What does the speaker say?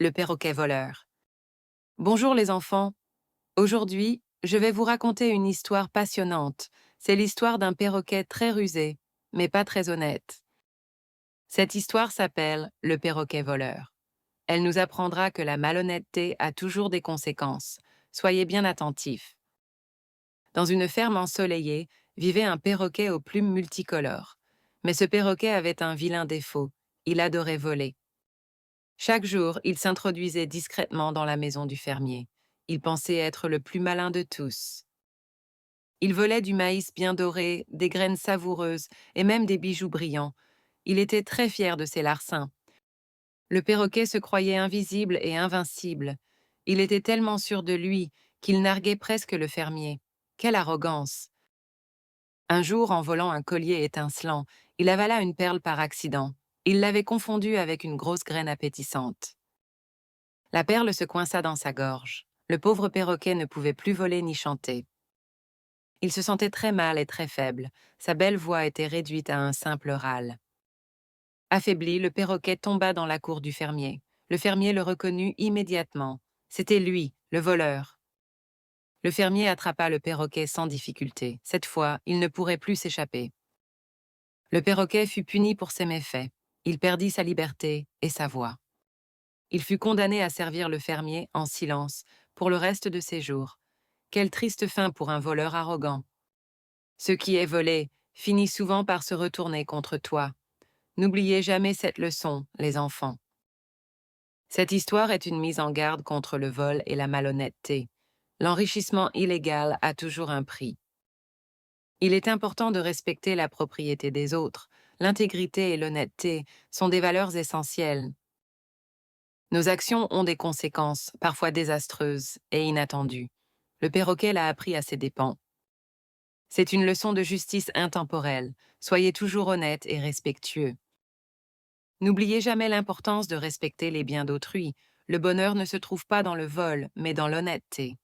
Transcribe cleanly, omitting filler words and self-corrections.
Le perroquet voleur. Bonjour les enfants. Aujourd'hui, je vais vous raconter une histoire passionnante. C'est l'histoire d'un perroquet très rusé, mais pas très honnête. Cette histoire s'appelle Le perroquet voleur. Elle nous apprendra que la malhonnêteté a toujours des conséquences. Soyez bien attentifs. Dans une ferme ensoleillée, vivait un perroquet aux plumes multicolores. Mais ce perroquet avait un vilain défaut. Il adorait voler. Chaque jour, il s'introduisait discrètement dans la maison du fermier. Il pensait être le plus malin de tous. Il volait du maïs bien doré, des graines savoureuses et même des bijoux brillants. Il était très fier de ses larcins. Le perroquet se croyait invisible et invincible. Il était tellement sûr de lui qu'il narguait presque le fermier. Quelle arrogance! Un jour, en volant un collier étincelant, il avala une perle par accident. Il l'avait confondue avec une grosse graine appétissante. La perle se coinça dans sa gorge. Le pauvre perroquet ne pouvait plus voler ni chanter. Il se sentait très mal et très faible. Sa belle voix était réduite à un simple râle. Affaibli, le perroquet tomba dans la cour du fermier. Le fermier le reconnut immédiatement. C'était lui, le voleur. Le fermier attrapa le perroquet sans difficulté. Cette fois, il ne pourrait plus s'échapper. Le perroquet fut puni pour ses méfaits. Il perdit sa liberté et sa voix. Il fut condamné à servir le fermier en silence pour le reste de ses jours. Quelle triste fin pour un voleur arrogant. Ce qui est volé finit souvent par se retourner contre toi. N'oubliez jamais cette leçon, les enfants. Cette histoire est une mise en garde contre le vol et la malhonnêteté. L'enrichissement illégal a toujours un prix. Il est important de respecter la propriété des autres. L'intégrité et l'honnêteté sont des valeurs essentielles. Nos actions ont des conséquences, parfois désastreuses et inattendues. Le perroquet l'a appris à ses dépens. C'est une leçon de justice intemporelle. Soyez toujours honnête et respectueux. N'oubliez jamais l'importance de respecter les biens d'autrui. Le bonheur ne se trouve pas dans le vol, mais dans l'honnêteté.